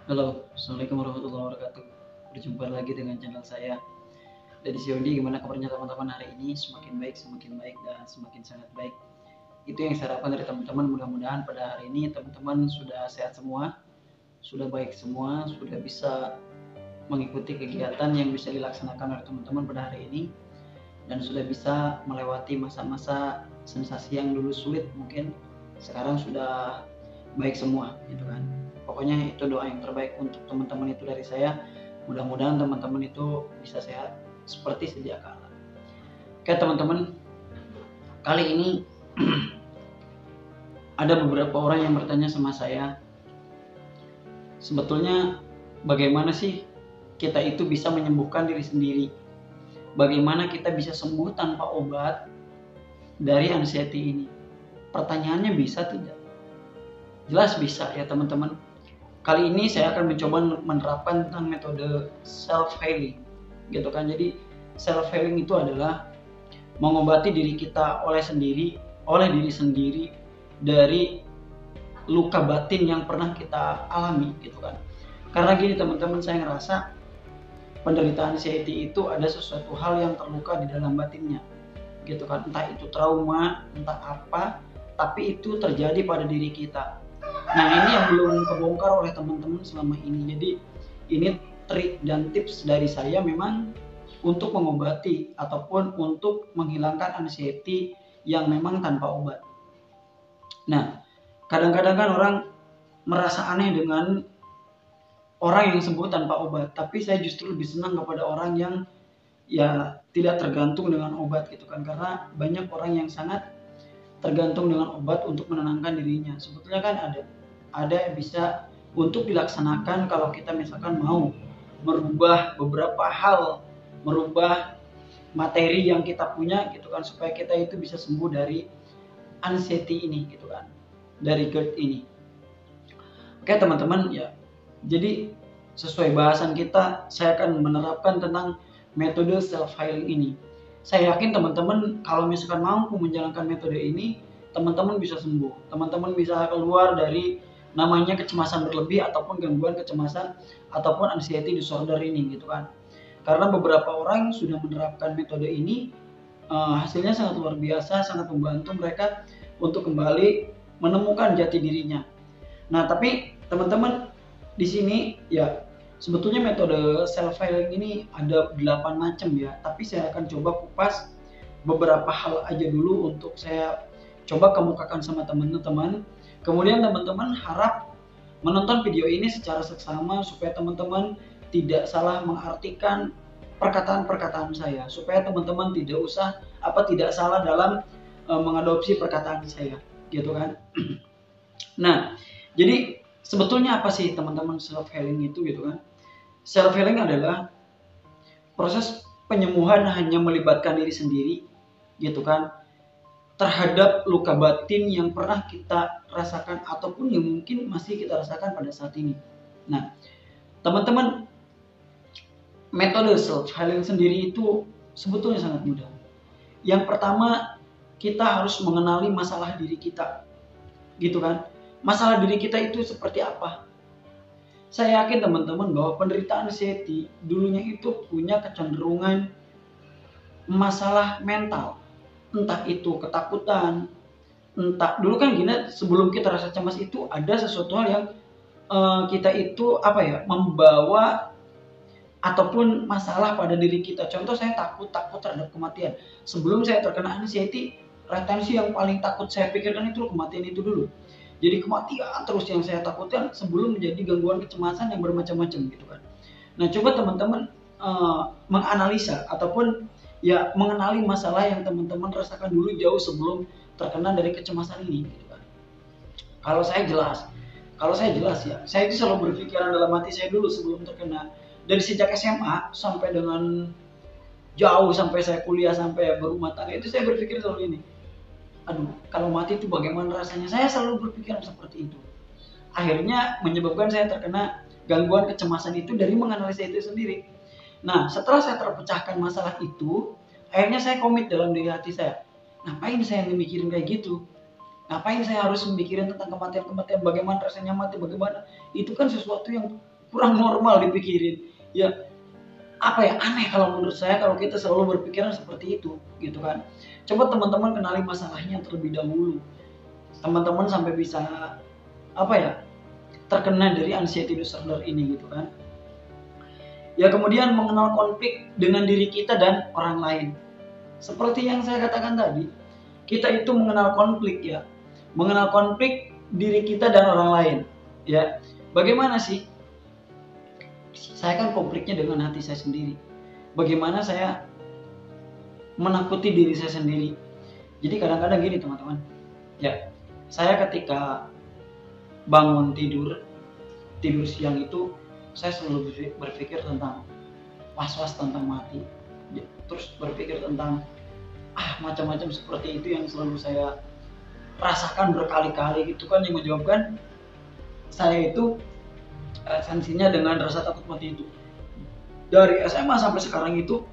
Halo, Assalamualaikum warahmatullahi wabarakatuh. Berjumpa lagi dengan channel saya. Dari COD, gimana kabarnya teman-teman hari ini? Semakin baik, dan semakin sangat baik. Itu yang saya harapkan dari teman-teman. Mudah-mudahan pada hari ini teman-teman sudah sehat semua, sudah baik semua, sudah bisa mengikuti kegiatan yang bisa dilaksanakan oleh teman-teman pada hari ini, dan sudah bisa melewati masa-masa sensasi yang dulu sulit mungkin sekarang sudah baik semua gitu kan. Pokoknya itu doa yang terbaik untuk teman-teman itu dari saya. Mudah-mudahan teman-teman itu bisa sehat seperti sedia kala. Oke teman-teman, kali ini ada beberapa orang yang bertanya sama saya, sebetulnya bagaimana sih kita itu bisa menyembuhkan diri sendiri? Bagaimana kita bisa sembuh tanpa obat dari anxiety ini? Pertanyaannya bisa tidak? Jelas bisa ya teman-teman. Kali ini saya akan mencoba menerapkan tentang metode self healing gitu kan. Jadi self healing itu adalah mengobati diri kita oleh diri sendiri dari luka batin yang pernah kita alami gitu kan. Karena gini teman-teman, saya ngerasa penderita anxiety itu ada sesuatu hal yang terluka di dalam batinnya gitu kan, entah itu trauma, entah apa, tapi itu terjadi pada diri kita. Nah ini yang belum kebongkar oleh teman-teman selama ini. Jadi ini trik dan tips dari saya memang untuk mengobati ataupun untuk menghilangkan anxiety yang memang tanpa obat. Nah kadang-kadang kan orang merasa aneh dengan orang yang sembuh tanpa obat, tapi saya justru lebih senang kepada orang yang ya tidak tergantung dengan obat gitu kan, karena banyak orang yang sangat tergantung dengan obat untuk menenangkan dirinya. Sebetulnya kan ada yang bisa untuk dilaksanakan kalau kita misalkan mau merubah beberapa hal, merubah materi yang kita punya gitu kan, supaya kita itu bisa sembuh dari anxiety ini gitu kan, dari GERD ini. Oke teman-teman ya, jadi sesuai bahasan kita, saya akan menerapkan tentang metode self healing ini. Saya yakin teman-teman kalau misalkan mampu menjalankan metode ini, teman-teman bisa sembuh. Teman-teman bisa keluar dari namanya kecemasan berlebih ataupun gangguan kecemasan ataupun anxiety disorder ini gitu kan. Karena beberapa orang sudah menerapkan metode ini, hasilnya sangat luar biasa, sangat membantu mereka untuk kembali menemukan jati dirinya. Nah, tapi teman-teman di sini ya sebetulnya metode self healing ini ada 8 macam ya, tapi saya akan coba kupas beberapa hal aja dulu untuk saya coba kemukakan sama teman-teman. Kemudian teman-teman harap menonton video ini secara seksama supaya teman-teman tidak salah mengartikan perkataan-perkataan saya, supaya teman-teman tidak salah dalam mengadopsi perkataan saya, gitu kan. Nah, jadi sebetulnya apa sih teman-teman self healing itu gitu kan? Self healing adalah proses penyembuhan hanya melibatkan diri sendiri gitu kan, terhadap luka batin yang pernah kita rasakan ataupun yang mungkin masih kita rasakan pada saat ini. Nah, teman-teman, metode self healing sendiri itu sebetulnya sangat mudah. Yang pertama, kita harus mengenali masalah diri kita, gitu kan? Masalah diri kita itu seperti apa? Saya yakin teman-teman bahwa penderita anxiety dulunya itu punya kecenderungan masalah mental. Entah itu ketakutan, entah dulu kan gini, sebelum kita rasa cemas itu ada sesuatu hal yang kita itu membawa ataupun masalah pada diri kita. Contoh saya takut terhadap kematian. Sebelum saya terkena anxiety, retensi yang paling takut saya pikirkan itu kematian itu dulu. Jadi kematian terus yang saya takutkan sebelum menjadi gangguan kecemasan yang bermacam-macam gitu kan. Nah coba teman-teman menganalisa ataupun ya mengenali masalah yang teman-teman rasakan dulu jauh sebelum terkena dari kecemasan ini gitu kan. Kalau saya jelas, ya, saya itu selalu berpikiran dalam hati saya dulu sebelum terkena. Dari sejak SMA sampai dengan jauh sampai saya kuliah sampai berumah tangga itu saya berpikir selalu ini, aduh kalau mati itu bagaimana rasanya, saya selalu berpikiran seperti itu. Akhirnya menyebabkan saya terkena gangguan kecemasan itu dari menganalisa itu sendiri. Nah setelah saya terpecahkan masalah itu, akhirnya saya komit dalam diri hati saya, ngapain saya memikirin kayak gitu, ngapain saya harus memikirin tentang kematian, bagaimana rasanya mati, bagaimana, itu kan sesuatu yang kurang normal dipikirin. Ya, apa ya, aneh kalau menurut saya kalau kita selalu berpikiran seperti itu, gitu kan. Coba teman-teman kenali masalahnya terlebih dahulu. Teman-teman sampai bisa apa ya, terkena dari anxiety disorder ini, gitu kan. Ya, kemudian mengenal konflik dengan diri kita dan orang lain. Seperti yang saya katakan tadi, kita itu mengenal konflik ya. Mengenal konflik diri kita dan orang lain. Ya, bagaimana sih? Saya kan konfliknya dengan hati saya sendiri. Bagaimana saya menakuti diri saya sendiri. Jadi kadang-kadang gini teman-teman. Ya, saya ketika bangun tidur siang itu, saya selalu berpikir tentang was-was tentang mati. Terus berpikir tentang macam-macam seperti itu yang selalu saya rasakan berkali-kali gitu kan, yang menyebabkan saya itu sanksinya dengan rasa takut mati itu. Dari SMA sampai sekarang itu,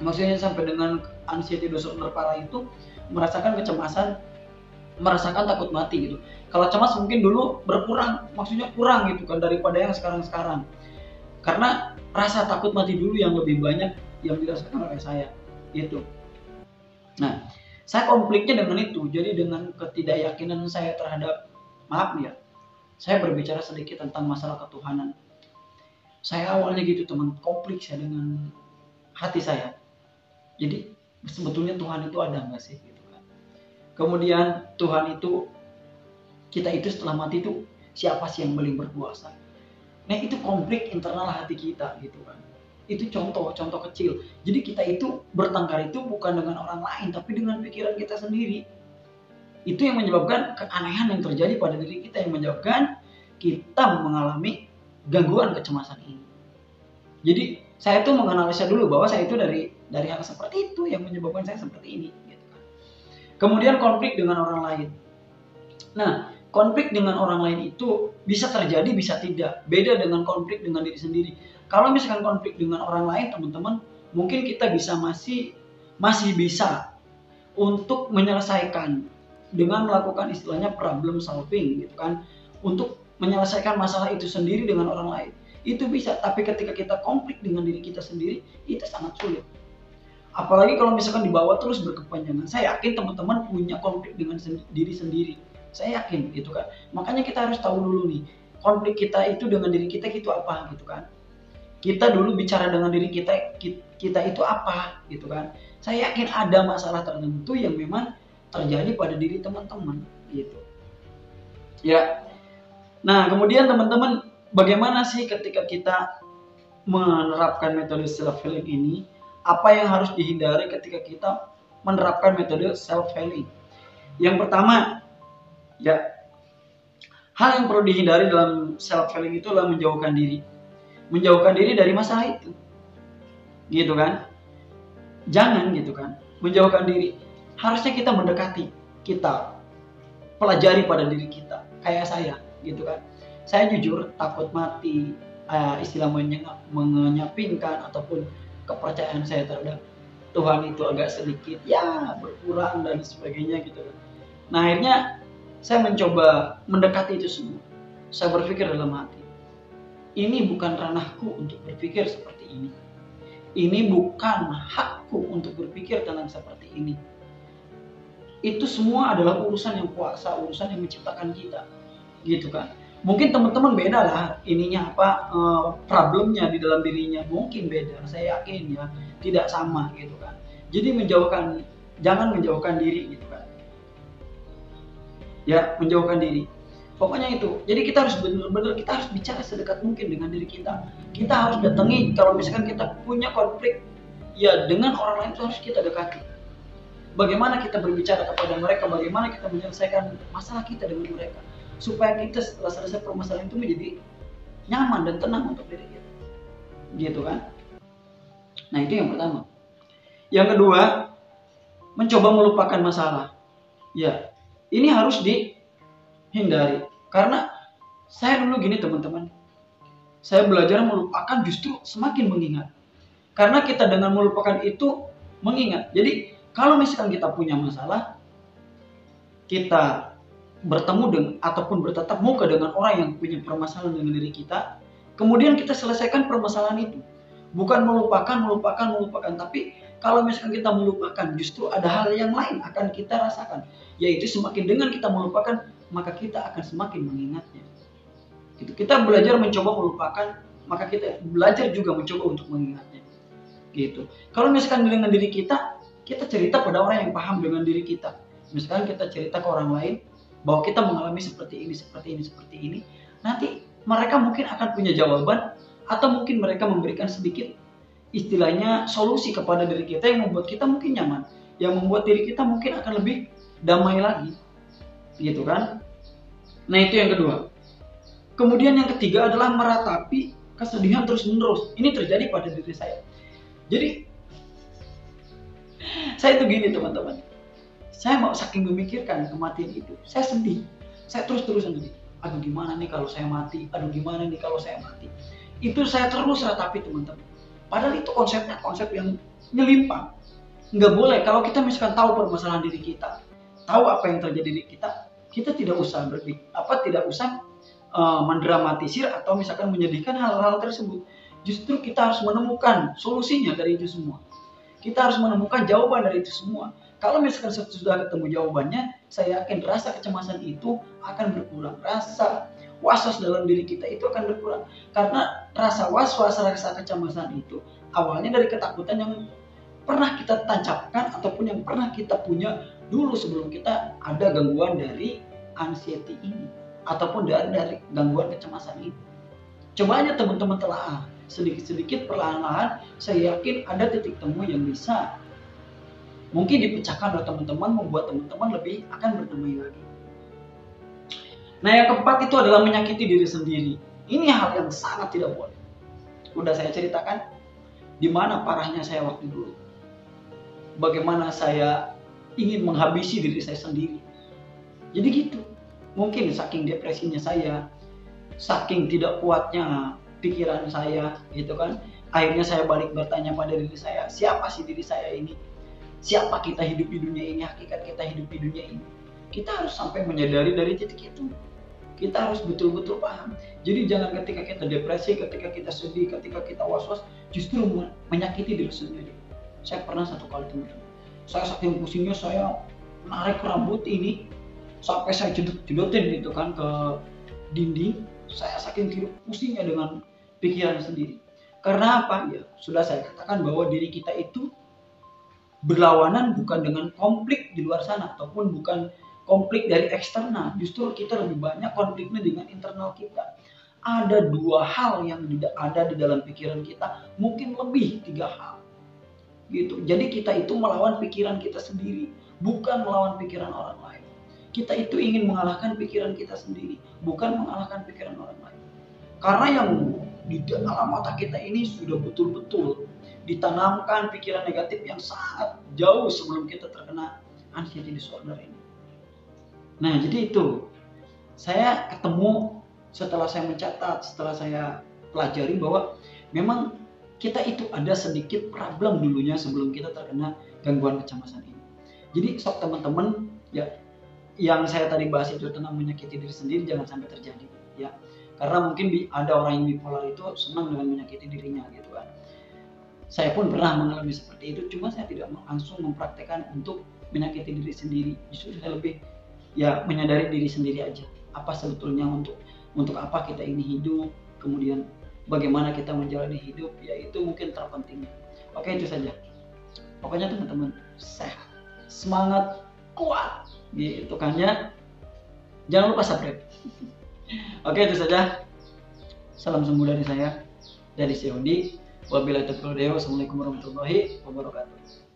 maksudnya sampai dengan anxiety disorder parah itu, merasakan kecemasan, merasakan takut mati gitu. Kalau cemas mungkin dulu berkurang, maksudnya kurang gitu kan daripada yang sekarang-sekarang. Karena rasa takut mati dulu yang lebih banyak yang dirasakan oleh saya gitu. Nah, saya konfliknya dengan itu. Jadi dengan ketidakyakinan saya terhadap, maaf ya, saya berbicara sedikit tentang masalah ketuhanan. Saya awalnya gitu teman, konflik saya dengan hati saya. Jadi sebetulnya Tuhan itu ada nggak sih gitu kan. Kemudian Tuhan itu, kita itu setelah mati itu siapa sih yang paling berkuasa. Nah, itu konflik internal hati kita gitu kan. Itu contoh kecil. Jadi kita itu bertengkar itu bukan dengan orang lain, tapi dengan pikiran kita sendiri. Itu yang menyebabkan keanehan yang terjadi pada diri kita, yang menyebabkan kita mengalami gangguan kecemasan ini. Jadi saya tuh menganalisa dulu bahwa saya itu dari hal seperti itu yang menyebabkan saya seperti ini. Gitu kan. Kemudian konflik dengan orang lain. Nah, konflik dengan orang lain itu bisa terjadi, bisa tidak. Beda dengan konflik dengan diri sendiri. Kalau misalkan konflik dengan orang lain, teman-teman, mungkin kita bisa masih bisa untuk menyelesaikan dengan melakukan istilahnya problem solving gitu kan, untuk menyelesaikan masalah itu sendiri dengan orang lain. Itu bisa, tapi ketika kita konflik dengan diri kita sendiri, itu sangat sulit. Apalagi kalau misalkan dibawa terus berkepanjangan. Saya yakin teman-teman punya konflik dengan diri sendiri. Saya yakin gitu kan. Makanya kita harus tahu dulu nih, konflik kita itu dengan diri kita itu apa gitu kan. Kita dulu bicara dengan diri kita itu apa gitu kan. Saya yakin ada masalah tertentu yang memang terjadi pada diri teman-teman gitu. Ya. Nah, kemudian teman-teman, bagaimana sih ketika kita menerapkan metode self healing ini? Apa yang harus dihindari ketika kita menerapkan metode self healing? Yang pertama, ya, hal yang perlu dihindari dalam self healing itu adalah menjauhkan diri. Menjauhkan diri dari masalah itu. Gitu kan? Jangan gitu kan. Menjauhkan diri. Harusnya kita mendekati, kita pelajari pada diri kita. Kayak saya, gitu kan. Saya jujur takut mati, istilah menyampingkan ataupun kepercayaan saya terhadap Tuhan itu agak sedikit ya berkurang dan sebagainya gitu kan. Nah, akhirnya saya mencoba mendekati itu semua. Saya berpikir dalam hati, ini bukan ranahku untuk berpikir seperti ini. Ini bukan hakku untuk berpikir tentang seperti ini. Itu semua adalah urusan yang kuasa, urusan yang menciptakan kita, gitu kan. Mungkin teman-teman beda lah ininya apa, problemnya di dalam dirinya mungkin beda. Saya yakin ya tidak sama gitu kan. Jadi jangan menjauhkan diri gitu kan. Ya, menjauhkan diri. Pokoknya itu. Jadi kita harus benar-benar kita harus bicara sedekat mungkin dengan diri kita. Kita harus datangi kalau misalkan kita punya konflik ya dengan orang lain itu harus kita dekati. Bagaimana kita berbicara kepada mereka, bagaimana kita menyelesaikan masalah kita dengan mereka. Supaya kita setelah selesai permasalahan itu menjadi nyaman dan tenang untuk diri kita. Gitu kan. Nah, itu yang pertama. Yang kedua, mencoba melupakan masalah. Ya, ini harus dihindari. Karena saya dulu gini teman-teman. Saya belajar melupakan justru semakin mengingat. Karena kita dengan melupakan itu mengingat. Jadi, kalau misalkan kita punya masalah, kita bertemu dengan ataupun bertatap muka dengan orang yang punya permasalahan dengan diri kita, Kemudian kita selesaikan permasalahan itu. Bukan melupakan, tapi kalau misalkan kita melupakan, justru ada hal yang lain akan kita rasakan. Yaitu semakin dengan kita melupakan, maka kita akan semakin mengingatnya. Itu kita belajar mencoba melupakan, maka kita belajar juga mencoba untuk mengingatnya. Gitu. Kalau misalkan dengan diri kita cerita pada orang yang paham dengan diri kita. Misalkan kita cerita ke orang lain bahwa kita mengalami seperti ini. Nanti mereka mungkin akan punya jawaban, atau mungkin mereka memberikan sedikit istilahnya solusi kepada diri kita yang membuat kita mungkin nyaman, yang membuat diri kita mungkin akan lebih damai lagi, gitu kan? Nah, itu yang kedua. Kemudian yang ketiga adalah meratapi kesedihan terus-menerus. Ini terjadi pada diri saya. Jadi saya itu gini teman-teman, saya mau saking memikirkan kematian itu, saya sedih, saya terus-terusan sedih. Aduh gimana nih kalau saya mati, itu saya terus ratapi teman-teman. Padahal itu konsepnya konsep yang nyelimpang. Nggak boleh. Kalau kita misalkan tahu permasalahan diri kita, tahu apa yang terjadi di kita tidak usah mendramatisir atau misalkan menyedihkan hal-hal tersebut. Justru kita harus menemukan solusinya dari itu semua. Kita harus menemukan jawaban dari itu semua. Kalau misalkan sudah ketemu jawabannya, saya yakin rasa kecemasan itu akan berkurang. Rasa was-was dalam diri kita itu akan berkurang. Karena rasa was-was, rasa kecemasan itu awalnya dari ketakutan yang pernah kita tancapkan ataupun yang pernah kita punya dulu sebelum kita ada gangguan dari anxiety ini ataupun dari gangguan kecemasan ini. Coba aja teman-teman telaah sedikit-sedikit perlahan-lahan, saya yakin ada titik temu yang bisa mungkin dipecahkan oleh teman-teman, membuat teman-teman lebih akan berdamai lagi. Nah, yang keempat itu adalah menyakiti diri sendiri. Ini hal yang sangat tidak boleh. Udah saya ceritakan di mana parahnya saya waktu dulu. Bagaimana saya ingin menghabisi diri saya sendiri. Jadi gitu. Mungkin saking depresinya saya, saking tidak kuatnya pikiran saya, gitu kan. Akhirnya saya balik bertanya pada diri saya, siapa sih diri saya ini? Siapa kita hidup di dunia ini? Hakikat kita hidup di dunia ini. Kita harus sampai menyadari dari titik itu. Kita harus betul-betul paham. Jadi jangan ketika kita depresi, ketika kita sedih, ketika kita was-was, justru menyakiti diri sendiri. Saya pernah satu kali teman-teman, saya saking pusingnya saya menarik rambut ini sampai saya jedot-jedotin gitu kan ke dinding. Saya saking pusingnya dengan pikiran sendiri. Karena apa? Ya sudah saya katakan bahwa diri kita itu berlawanan bukan dengan konflik di luar sana ataupun bukan konflik dari eksternal. Justru kita lebih banyak konfliknya dengan internal kita. Ada dua hal yang ada di dalam pikiran kita, mungkin lebih 3 hal. Gitu. Jadi kita itu melawan pikiran kita sendiri, bukan melawan pikiran orang lain. Kita itu ingin mengalahkan pikiran kita sendiri, bukan mengalahkan pikiran orang lain. Karena yang di dalam otak kita ini sudah betul-betul ditanamkan pikiran negatif yang sangat jauh sebelum kita terkena anxiety disorder ini. Nah, jadi itu saya ketemu setelah saya mencatat, setelah saya pelajari bahwa memang kita itu ada sedikit problem dulunya sebelum kita terkena gangguan kecemasan ini. Jadi sok teman-teman ya, yang saya tadi bahas itu tentang menyakiti diri sendiri jangan sampai terjadi ya. Karena mungkin ada orang yang bipolar itu senang dengan menyakiti dirinya gitu kan. Saya pun pernah mengalami seperti itu, cuma saya tidak langsung mempraktekkan untuk menyakiti diri sendiri. Justru saya lebih ya menyadari diri sendiri aja. Apa sebetulnya untuk apa kita ini hidup, kemudian bagaimana kita menjalani hidup, ya itu mungkin terpentingnya. Oke, itu saja. Pokoknya teman-teman sehat, semangat, kuat, gitu kan ya. Jangan lupa subscribe. Oke, itu saja. Salam sembuh dari saya, dari COD. Wabillahi taufiq wal hidayah. Wassalamualaikum warahmatullahi wabarakatuh.